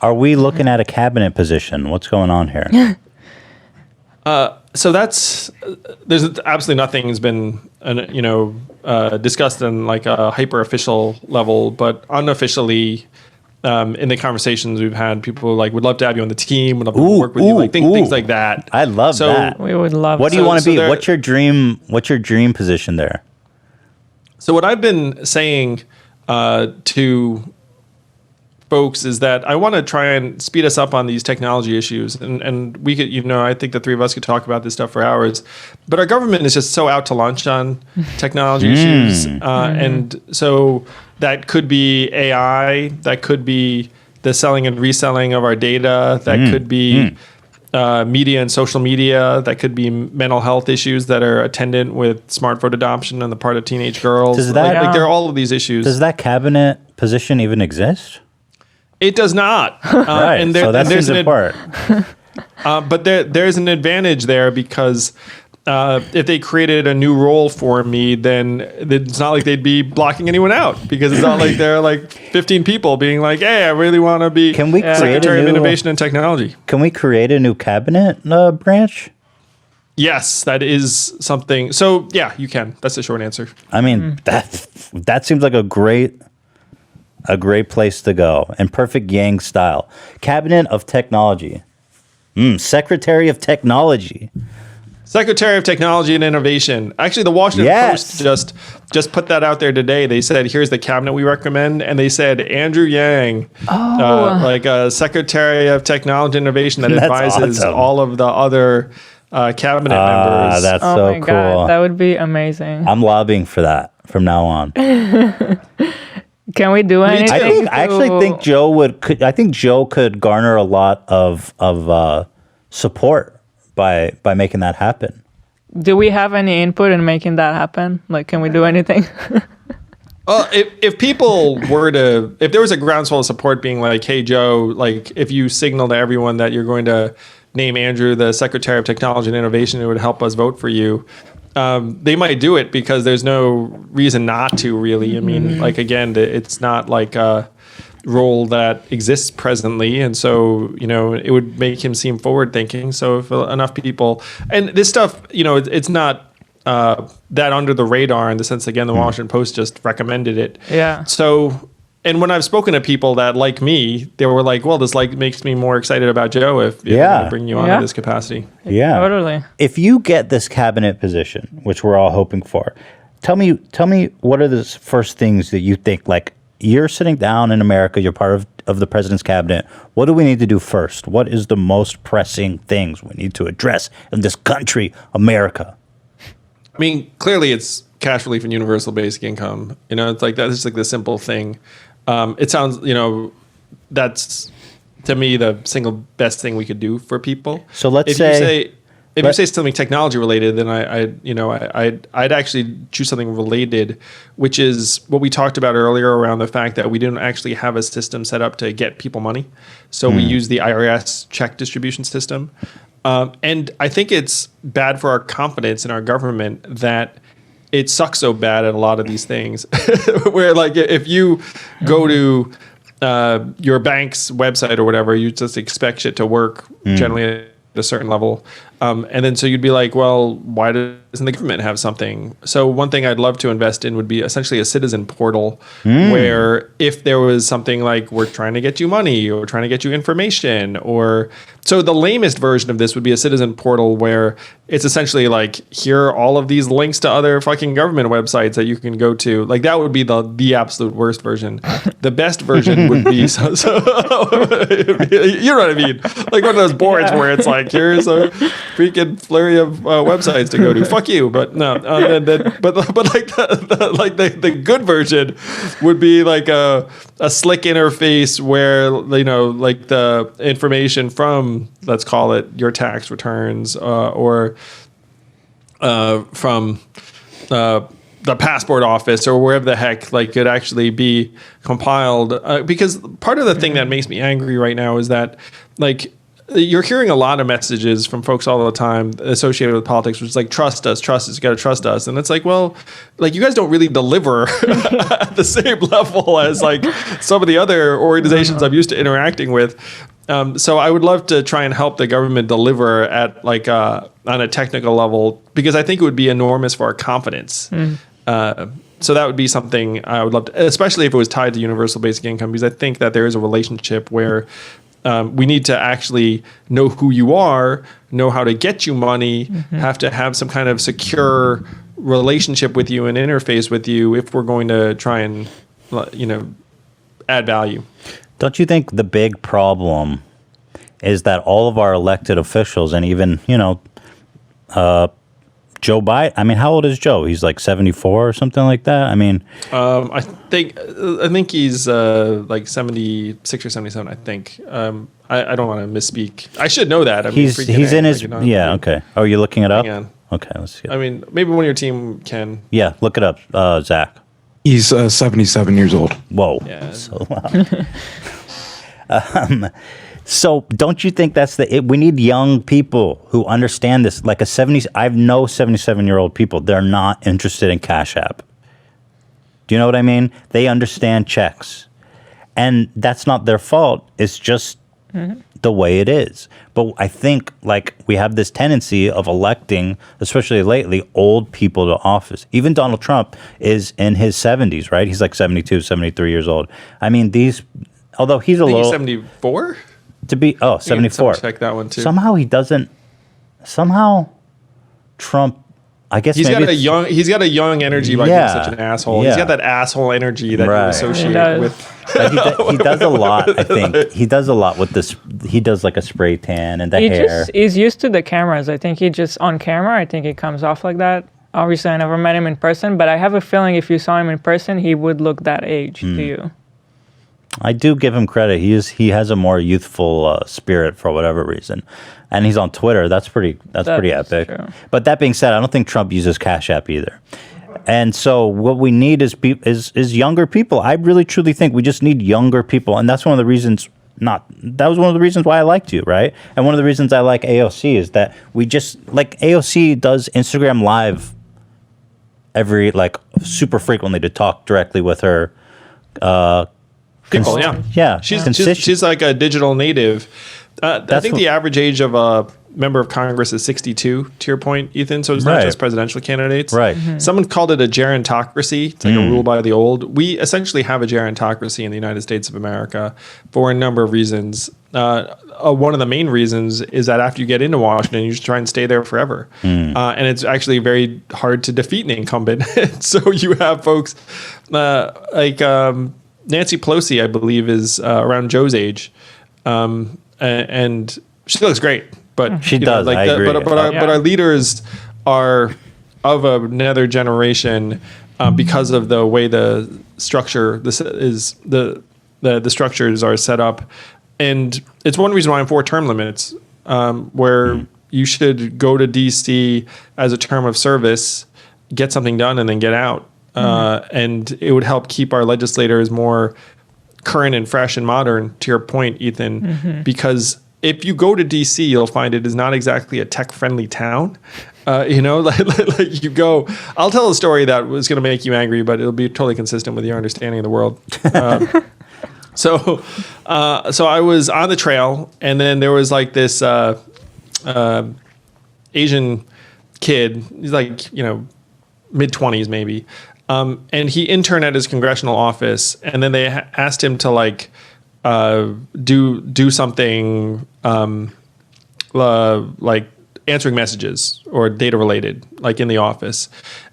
Are we looking at a cabinet position? What's going on here? So there's absolutely nothing has been, discussed in like a hyper official level, but unofficially, in the conversations we've had, people like would love to have you on the team, would love to work with you, like things like that. I love that. We would love. What do you want to be? What's your dream? What's your dream position there? So what I've been saying to folks is that I want to try and speed us up on these technology issues. And we could, I think the three of us could talk about this stuff for hours, but our government is just so out to lunch on technology issues. And so that could be AI, that could be the selling and reselling of our data, that could be media and social media, that could be mental health issues that are attendant with smartphone adoption on the part of teenage girls. There are all of these issues. Does that cabinet position even exist? It does not. Right. And so that seems apart. But there's an advantage there because if they created a new role for me, then it's not like they'd be blocking anyone out because it's not like there are like 15 people being like, hey, I really want to be Secretary of Innovation and Technology. Can we create a new cabinet branch? Yes, that is something. So, yeah, you can. That's the short answer. I mean, that seems like a great place to go, and perfect Yang style. Cabinet of Technology. Secretary of Technology. Secretary of Technology and Innovation. Actually, the Washington Post just put that out there today. They said, here's the cabinet we recommend. And they said, Andrew Yang, like a Secretary of Technology and Innovation that advises all of the other cabinet members. That's so cool. God, that would be amazing. I'm lobbying for that from now on. Can we do anything? I actually think Joe could garner a lot of support by making that happen. Do we have any input in making that happen? Like, can we do anything? Well, if people were to, if there was a groundswell of support being like, hey, Joe, like if you signal to everyone that you're going to name Andrew the Secretary of Technology and Innovation, it would help us vote for you. They might do it because there's no reason not to, really. I mean, like, again, it's not like a role that exists presently. And so, it would make him seem forward thinking. So if enough people, and this stuff, it's not that under the radar in the sense, again, the Washington Post just recommended it. Yeah. So, and when I've spoken to people that, like me, they were like, well, this makes me more excited about Joe if I bring you on in this capacity. Yeah. Totally. If you get this cabinet position, which we're all hoping for, tell me what are the first things that you think, like, you're sitting down in America, you're part of the president's cabinet. What do we need to do first? What is the most pressing things we need to address in this country, America? I mean, clearly it's cash relief and universal basic income. It's like that's just like the simple thing. It sounds, that's to me the single best thing we could do for people. So let's if you say something technology related, then I'd actually choose something related, which is what we talked about earlier around the fact that we didn't actually have a system set up to get people money. So we use the IRS check distribution system. And I think it's bad for our confidence in our government that it sucks so bad at a lot of these things where, like, if you go to your bank's website or whatever, you just expect shit to work generally at a certain level. And then so you'd be like, well, why doesn't the government have something? So one thing I'd love to invest in would be essentially a citizen portal where if there was something like we're trying to get you money or trying to get you information, or so the lamest version of this would be a citizen portal where it's essentially like, here are all of these links to other fucking government websites that you can go to. Like that would be the absolute worst version. The best version would be you know what I mean? Like one of those boards where it's like, here's a freaking flurry of websites to go to. Fuck you, but no. But like the good version would be like a slick interface where like the information from, let's call it your tax returns or from the passport office or wherever the heck, like, could actually be compiled. Because part of the thing that makes me angry right now is that, like, you're hearing a lot of messages from folks all the time associated with politics, which is like, trust us, you got to trust us. And it's like, well, like you guys don't really deliver at the same level as like some of the other organizations I'm used to interacting with. So I would love to try and help the government deliver at like on a technical level, because I think it would be enormous for our confidence. So that would be something I would love to, especially if it was tied to universal basic income, because I think that there is a relationship where we need to actually know who you are, know how to get you money, have to have some kind of secure relationship with you and interface with you if we're going to try and, add value. Don't you think the big problem is that all of our elected officials and even, Joe Biden, I mean, how old is Joe? He's like 74 or something like that. I mean, I think he's like 76 or 77. I think. I don't want to misspeak. I should know that. he's in his okay. Oh, you're looking it up? Hang on. Okay, let's see. I mean, maybe one of your team can. Yeah, look it up, Zach. He's 77 years old. Whoa. Yeah. So loud. So don't you think that's we need young people who understand this? Like I know 77-year-old people, they're not interested in Cash App. Do you know what I mean? They understand checks. And that's not their fault. It's just the way it is. But I think like we have this tendency of electing, especially lately, old people to office. Even Donald Trump is in his 70s, right? He's like 72, 73 years old. I mean, although he's a little... He's 74? To be 74. Check that one too. Somehow he doesn't. Somehow Trump. I guess he's got a young energy by being such an asshole. Yeah. He's got that asshole energy that you associate with. He does a lot. I think he does a lot with this. He does like a spray tan and the hair. He's used to the cameras. I think he just on camera. I think he comes off like that. Obviously, I never met him in person, but I have a feeling if you saw him in person, he would look that age to you. I do give him credit. He has a more youthful spirit for whatever reason, and he's on Twitter. That's pretty epic. True. But that being said, I don't think Trump uses Cash App either. And so what we need is younger people. I really truly think we just need younger people, and that's one of the reasons. That was one of the reasons why I liked you, right? And one of the reasons I like AOC is that we just like AOC does Instagram Live every super frequently to talk directly with her. People, yeah. She's like a digital native. I think the average age of a member of Congress is 62, to your point, Ethan. So it's not just presidential candidates. Right. Someone called it a gerontocracy. It's like a rule by the old. We essentially have a gerontocracy in the United States of America for a number of reasons. One of the main reasons is that after you get into Washington, you just try and stay there forever. And it's actually very hard to defeat an incumbent. So you have folks like... Nancy Pelosi, I believe, is around Joe's age, and she looks great. But she does. I agree. But our leaders are of another generation because of the way the structure the structures are set up, and it's one reason why I'm for term limits, where you should go to DC as a term of service, get something done, and then get out. And it would help keep our legislators more current and fresh and modern, to your point, Ethan, because if you go to DC, you'll find it is not exactly a tech-friendly town. Like you go, I'll tell a story that was going to make you angry, but it'll be totally consistent with your understanding of the world. So I was on the trail, and then there was like this Asian kid. He's like, mid-20s maybe. And he interned at his congressional office, and then they asked him to do something like answering messages or data related, like in the office.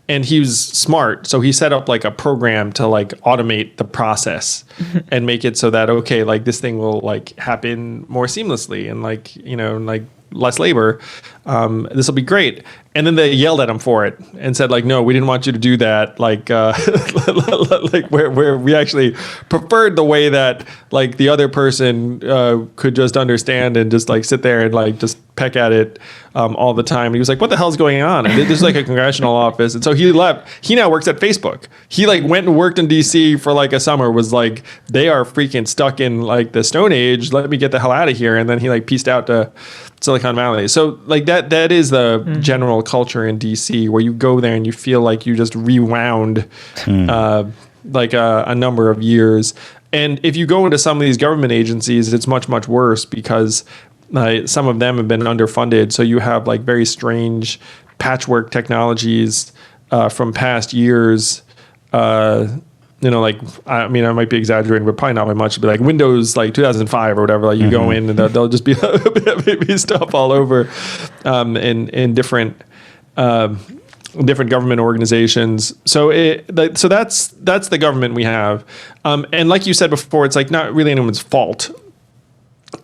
And he was smart, so he set up like a program to like automate the process and make it so that this thing will like happen more seamlessly and less labor. This will be great. And then they yelled at him for it and said no, we didn't want you to do that. Where we actually preferred the way that the other person could just understand and just sit there and just peck at it all the time. He was like, "What the hell's going on?" And there's like a congressional office, and so he left. He now works at Facebook. He like went and worked in DC for like a summer. Was like, they are freaking stuck in like the Stone Age. Let me get the hell out of here. And then he like pieced out to Silicon Valley. So like that is the general culture in DC, where you go there and you feel like you just rewound like a number of years. And if you go into some of these government agencies, it's much, much worse because some of them have been underfunded. So you have like very strange patchwork technologies from past years. Like, I mean, I might be exaggerating, but probably not by much. It'd be like Windows, like 2005 or whatever. Like you go in and they'll just be maybe stuff all over in different government organizations. So that's the government we have. And like you said before, it's like not really anyone's fault.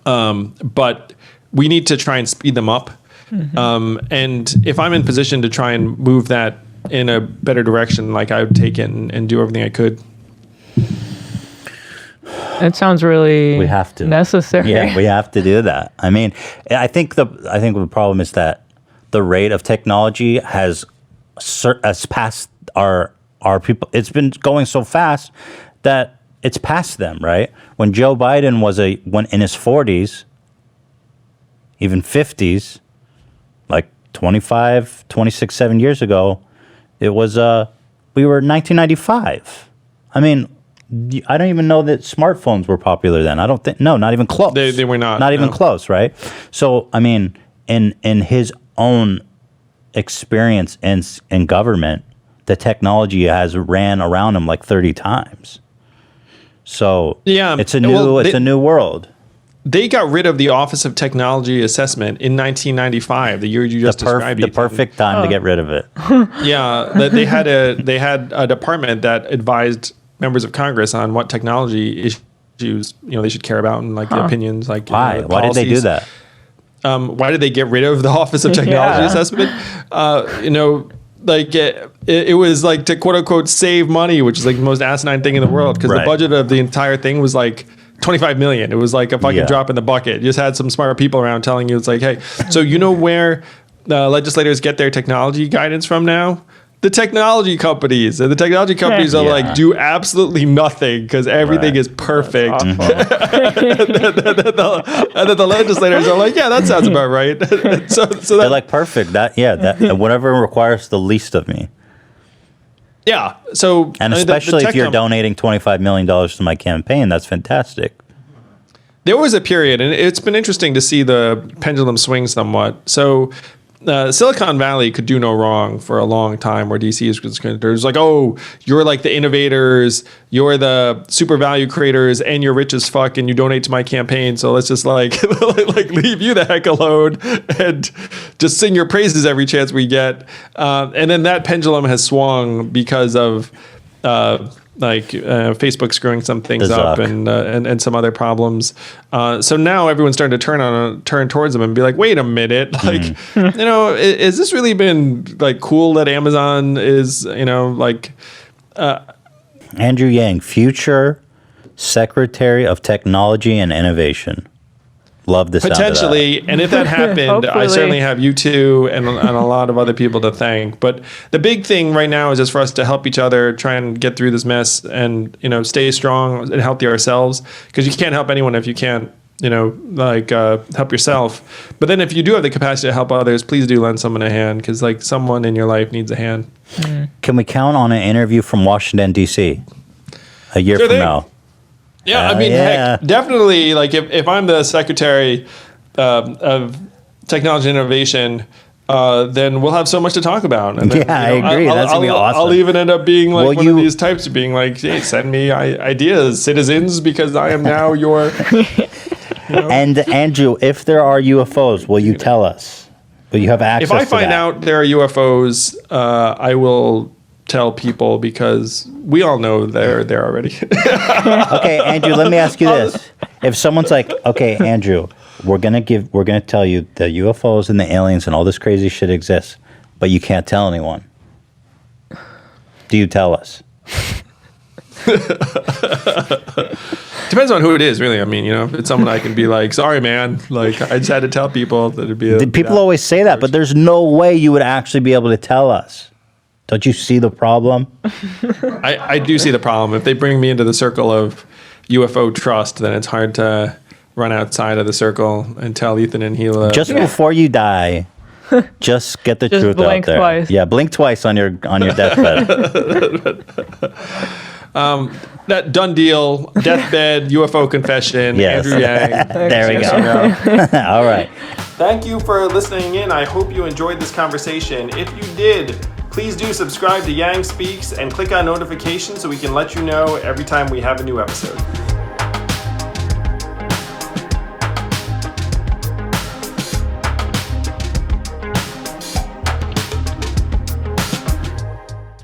But we need to try and speed them up. And if I'm in position to try and move that in a better direction, like I would take it and do everything I could. It sounds really We have to. necessary. Yeah, we have to do that. I mean, I think the problem is that the rate of technology has passed our people. It's been going so fast that it's past them, right? When Joe Biden went in his 40s, even 50s, like 25, 26, 7 years ago, it was we were 1995. I mean, I don't even know that smartphones were popular then. I don't think, no, not even close. They were not. Not even no. close, right? So, I mean, in his own experience in government, the technology has ran around him like 30 times. So Yeah, it's a new world. They got rid of the Office of Technology Assessment in 1995, the year you just described. The perfect time to get rid of it. Yeah, they had a department that advised members of Congress on what technology issues they should care about and like the opinions. Like Why? Why did they do that? Why did they get rid of the Office of Technology Assessment? Like it was like to quote unquote save money, which is like the most asinine thing in the world because the budget of the entire thing was like $25 million. It was like a fucking drop in the bucket. You just had some smart people around telling you it's like, hey, so you know where legislators get their technology guidance from now? The technology companies. And the technology companies are like, do absolutely nothing because everything is perfect. And then the legislators are like, yeah, that sounds about right. so They're like, perfect. That whatever requires the least of me. Yeah. So and especially if you're donating $25 million to my campaign, that's fantastic. There was a period, and it's been interesting to see the pendulum swing somewhat. So Silicon Valley could do no wrong for a long time where DC is concerned. There's like, oh, you're like the innovators, you're the super value creators, and you're rich as fuck, and you donate to my campaign. So let's just like leave you the heck alone and just sing your praises every chance we get. And then that pendulum has swung because of Facebook screwing some things up and some other problems. So now everyone's starting to turn towards them and be like, wait a minute, like, is this really been like cool that Amazon is, Andrew Yang, future Secretary of Technology and Innovation. Love the sound of that. Potentially, and if that happened, I certainly have you two and a lot of other people to thank. But the big thing right now is just for us to help each other, try and get through this mess, and stay strong and healthy ourselves. Because you can't help anyone if you can't, help yourself. But then if you do have the capacity to help others, please do lend someone a hand, because like someone in your life needs a hand. Can we count on an interview from Washington D.C. a year from now? Yeah, I mean, heck, definitely. Like, if I'm the Secretary of Technology and Innovation, then we'll have so much to talk about. And then, I agree. That's gonna be awesome. I'll even end up being like one of these types of being like, hey, send me ideas, citizens, because I am now your. And Andrew, if there are UFOs, will you tell us? Will you have access? If I find out there are UFOs, I will tell people, because we all know they're there already. Okay, Andrew, let me ask you this. If someone's like, okay, Andrew, we're gonna tell you the UFOs and the aliens and all this crazy shit exists, but you can't tell anyone. Do you tell us? Depends on who it is, really. I mean, if it's someone I can be like, sorry, man. Like, I just had to tell people that it'd be. People always say that, but there's no way you would actually be able to tell us. Don't you see the problem? I do see the problem. If they bring me into the circle of UFO trust, then it's hard to run outside of the circle and tell Ethan and Gila. Just before you die, just get the Just truth out blink there. twice. Yeah, blink twice on your deathbed. That done deal, deathbed, UFO confession, Yes. Andrew Yang. There we go. All right. Thank you for listening in. I hope you enjoyed this conversation. If you did, please do subscribe to Yang Speaks and click on notifications so we can let you know every time we have a new episode.